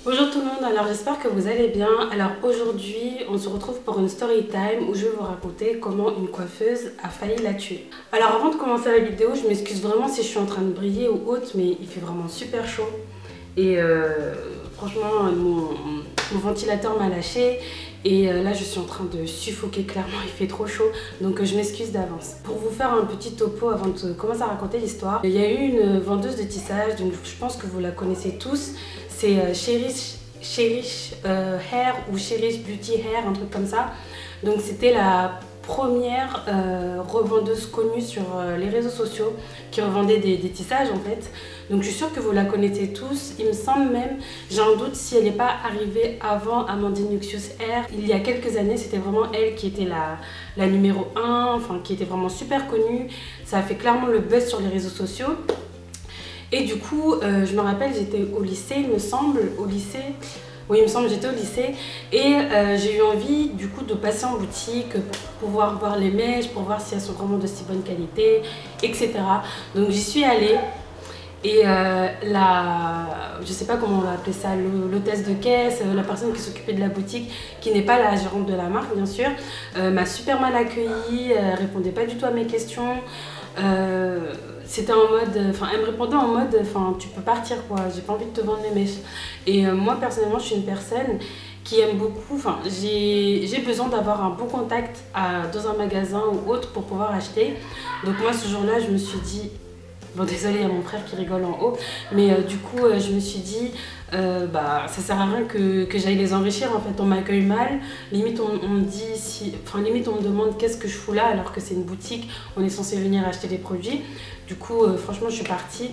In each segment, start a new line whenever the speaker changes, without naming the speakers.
Bonjour tout le monde, alors j'espère que vous allez bien. Alors aujourd'hui, on se retrouve pour une story time où je vais vous raconter comment une coiffeuse a failli la tuer. Alors avant de commencer la vidéo, je m'excuse vraiment si je suis en train de briller ou autre, mais il fait vraiment super chaud. Et franchement, mon ventilateur m'a lâché. Et là, je suis en train de suffoquer clairement, il fait trop chaud. Donc je m'excuse d'avance. Pour vous faire un petit topo avant de commencer à raconter l'histoire, il y a eu une vendeuse de tissage, donc je pense que vous la connaissez tous. C'est Cherish Hair ou Cherish Beauty Hair, un truc comme ça. Donc c'était la première revendeuse connue sur les réseaux sociaux qui revendait des tissages en fait. Donc je suis sûre que vous la connaissez tous. Il me semble même, j'ai un doute si elle n'est pas arrivée avant Amandine Luxus Hair. Il y a quelques années, c'était vraiment elle qui était la numéro 1, enfin qui était vraiment super connue. Ça a fait clairement le buzz sur les réseaux sociaux. Et du coup, je me rappelle, j'étais au lycée, il me semble, au lycée. Oui, il me semble, j'étais au lycée. Et j'ai eu envie, du coup, de passer en boutique pour pouvoir voir les mèches, pour voir si elles sont vraiment de si bonne qualité, etc. Donc, j'y suis allée. Et je sais pas comment on va appeler ça, l'hôtesse de caisse, la personne qui s'occupait de la boutique, qui n'est pas la gérante de la marque, bien sûr, m'a super mal accueillie, répondait pas du tout à mes questions. C'était en mode, enfin elle me répondait en mode, enfin tu peux partir quoi, j'ai pas envie de te vendre les mèches. Et moi personnellement je suis une personne qui aime beaucoup, enfin j'ai besoin d'avoir un bon contact dans un magasin ou autre pour pouvoir acheter. Donc moi ce jour-là je me suis dit, bon désolé, il y a mon frère qui rigole en haut, mais du coup je me suis dit bah ça sert à rien que j'aille les enrichir en fait, on m'accueille mal, limite on me dit limite on me demande qu'est-ce que je fous là alors que c'est une boutique, on est censé venir acheter des produits. Du coup franchement je suis partie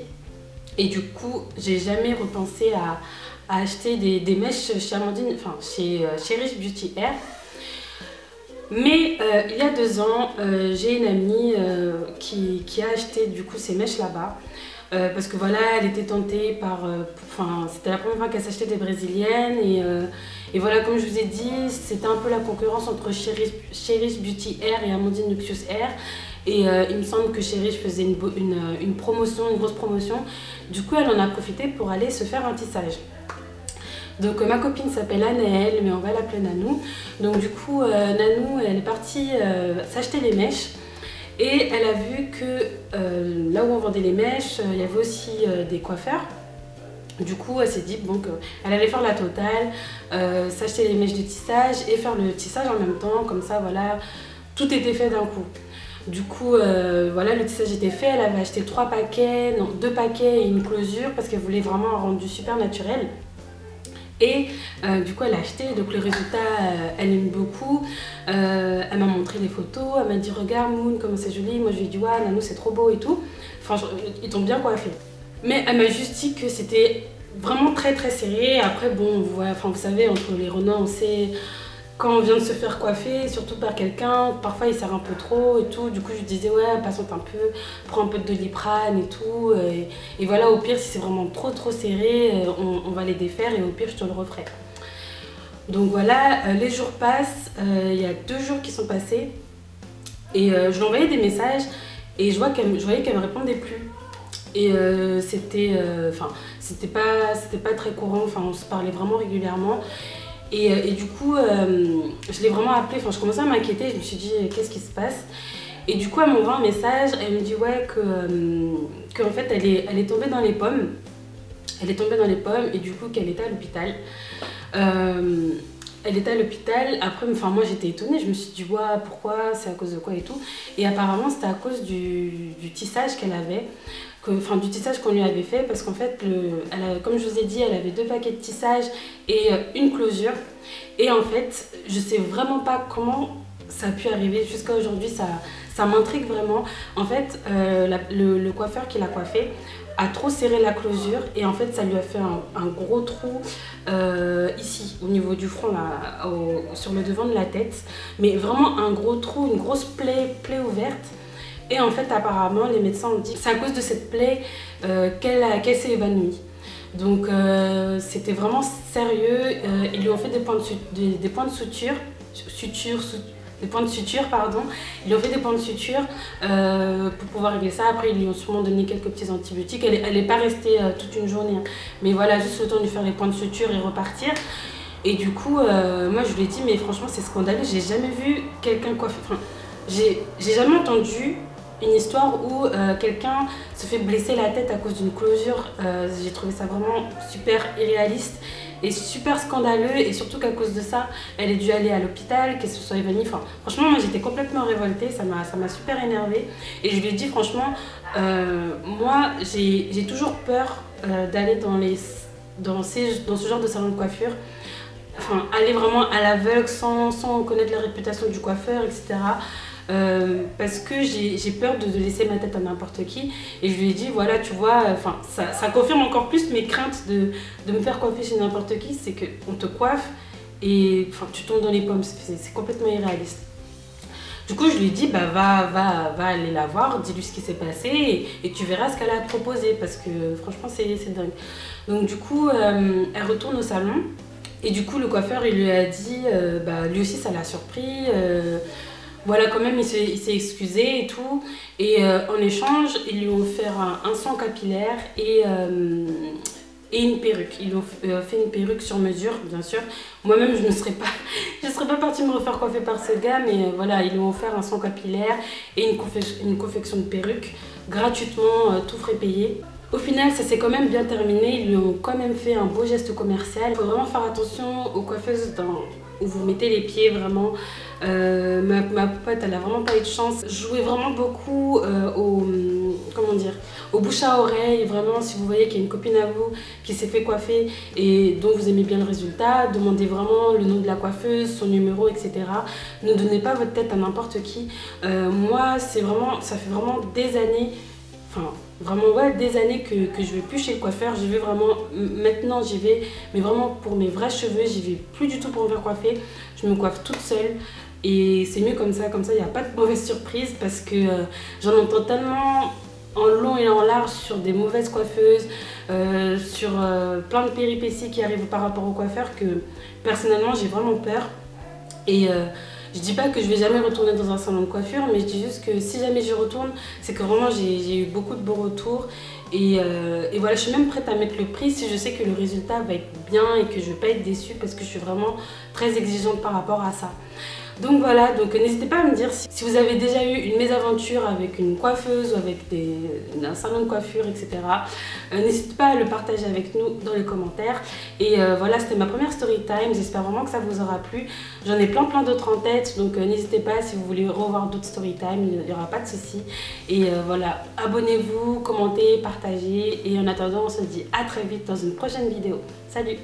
et du coup j'ai jamais repensé à acheter des mèches chez Amandine, enfin chez Cherish Beauty Hair. Mais il y a 2 ans, j'ai une amie qui a acheté du coup ces mèches là-bas. Parce que voilà, elle était tentée par... c'était la première fois qu'elle s'achetait des brésiliennes. Et voilà, comme je vous ai dit, c'était un peu la concurrence entre Cherish Beauty Hair et Amandine Luxus Hair. Et il me semble que Cherish faisait une promotion, une grosse promotion. Du coup, elle en a profité pour aller se faire un tissage. Donc ma copine s'appelle Anaëlle, mais on va l'appeler Nanou. Donc du coup, Nanou, elle est partie s'acheter les mèches. Et elle a vu que là où on vendait les mèches, il y avait aussi des coiffeurs. Du coup, elle s'est dit bon, qu'elle allait faire la totale, s'acheter les mèches de tissage et faire le tissage en même temps. Comme ça, voilà, tout était fait d'un coup. Du coup, voilà, le tissage était fait. Elle avait acheté 3 paquets, non, 2 paquets et une closure parce qu'elle voulait vraiment un rendu super naturel. Et du coup elle a acheté, donc le résultat elle aime beaucoup. Elle m'a montré des photos, elle m'a dit regarde Moon comment c'est joli. Moi je lui ai dit ouais Nanou c'est trop beau et tout. Enfin ils t'ont bien coiffé. Mais elle m'a juste dit que c'était vraiment très très serré. Après bon voilà, enfin, vous savez entre les renards on sait quand on vient de se faire coiffer, surtout par quelqu'un, parfois il serre un peu trop et tout. Du coup je disais ouais patiente un peu, prends un peu de Doliprane et tout. Et voilà, au pire si c'est vraiment trop serré, on va les défaire et au pire je te le referai. Donc voilà, les jours passent, il y a 2 jours qui sont passés et je lui envoyais des messages et je voyais qu'elle me répondait plus. Et c'était pas très courant, enfin on se parlait vraiment régulièrement. Et du coup, je l'ai vraiment appelée, enfin je commençais à m'inquiéter, je me suis dit qu'est-ce qui se passe. Et du coup elle m'envoie un message, elle me dit ouais que en fait elle est tombée dans les pommes. Elle est tombée dans les pommes et du coup qu'elle était à l'hôpital. Elle était à l'hôpital, après enfin, moi j'étais étonnée, je me suis dit ouais, pourquoi, c'est à cause de quoi et tout. Et apparemment c'était à cause du tissage qu'elle avait, enfin du tissage qu'on lui avait fait parce qu'en fait, comme je vous ai dit, elle avait 2 paquets de tissage et une closure. Et en fait, je sais vraiment pas comment ça a pu arriver jusqu'à aujourd'hui, ça m'intrigue vraiment. En fait, le coiffeur qui l'a coiffée a trop serré la closure et en fait ça lui a fait un gros trou ici au niveau du front là, sur le devant de la tête, mais vraiment un gros trou, une grosse plaie ouverte. Et en fait apparemment les médecins ont dit que c'est à cause de cette plaie qu'elle s'est évanouie. Donc c'était vraiment sérieux, ils lui ont fait des points de suture, des points de suture, pardon. Ils lui ont fait des points de suture pour pouvoir régler ça. Après, ils lui ont sûrement donné quelques petits antibiotiques. Elle n'est pas restée toute une journée, hein. Mais voilà, juste le temps de lui faire les points de suture et repartir. Et du coup, moi je lui ai dit, mais franchement c'est scandaleux, j'ai jamais vu quelqu'un coiffer. Enfin, j'ai jamais entendu une histoire où quelqu'un se fait blesser la tête à cause d'une closure. J'ai trouvé ça vraiment super irréaliste et super scandaleux, et surtout qu'à cause de ça, elle ait dû aller à l'hôpital, qu'elle se soit évanouie. Enfin, franchement, moi j'étais complètement révoltée, ça m'a super énervée. Et je lui ai dit, franchement, moi j'ai toujours peur d'aller dans ce genre de salon de coiffure. Enfin, aller vraiment à l'aveugle sans connaître la réputation du coiffeur, etc. Parce que j'ai peur de laisser ma tête à n'importe qui. Et je lui ai dit, voilà, tu vois, ça confirme encore plus mes craintes de me faire coiffer chez n'importe qui. C'est qu'on te coiffe et tu tombes dans les pommes, c'est complètement irréaliste. Du coup, je lui ai dit, bah, va aller la voir, dis-lui ce qui s'est passé et tu verras ce qu'elle a à te proposer, parce que franchement, c'est dingue. Donc du coup, elle retourne au salon. Et du coup, le coiffeur, il lui a dit, lui aussi, ça l'a surpris. Voilà, quand même, il s'est excusé et tout. Et en échange, ils lui ont offert un soin capillaire et une perruque. Ils lui ont fait une perruque sur mesure, bien sûr. Moi-même, je ne serais pas partie me refaire coiffer par ce gars, mais voilà, ils lui ont offert un soin capillaire et une confection de perruque gratuitement, tout frais payé. Au final, ça s'est quand même bien terminé. Ils lui ont quand même fait un beau geste commercial. Il faut vraiment faire attention aux coiffeuses où vous mettez les pieds, vraiment. Ma pote, elle a vraiment pas eu de chance. Je jouais vraiment beaucoup au bouche à oreille. Vraiment, si vous voyez qu'il y a une copine à vous qui s'est fait coiffer et dont vous aimez bien le résultat, demandez vraiment le nom de la coiffeuse, son numéro, etc. Ne donnez pas votre tête à n'importe qui. Moi, ça fait vraiment des années, des années que je vais plus chez le coiffeur. J'y vais vraiment, maintenant j'y vais, mais vraiment pour mes vrais cheveux, j'y vais plus du tout pour me faire coiffer. Je me coiffe toute seule et c'est mieux comme ça il n'y a pas de mauvaise surprise, parce que j'en entends tellement en long et en large sur des mauvaises coiffeuses, sur plein de péripéties qui arrivent par rapport au coiffeur, que personnellement j'ai vraiment peur. Et je dis pas que je vais jamais retourner dans un salon de coiffure, mais je dis juste que si jamais j'y retourne, c'est que vraiment j'ai eu beaucoup de bons retours. Et voilà, je suis même prête à mettre le prix si je sais que le résultat va être bien et que je vais pas être déçue, parce que je suis vraiment très exigeante par rapport à ça. Donc voilà, n'hésitez pas à me dire si vous avez déjà eu une mésaventure avec une coiffeuse ou avec un salon de coiffure, etc. N'hésitez pas à le partager avec nous dans les commentaires. Et voilà, c'était ma première story time. J'espère vraiment que ça vous aura plu. J'en ai plein d'autres en tête, donc n'hésitez pas, si vous voulez revoir d'autres story time, il n'y aura pas de souci. Et voilà, abonnez-vous, commentez, partagez. Et en attendant, on se dit à très vite dans une prochaine vidéo. Salut!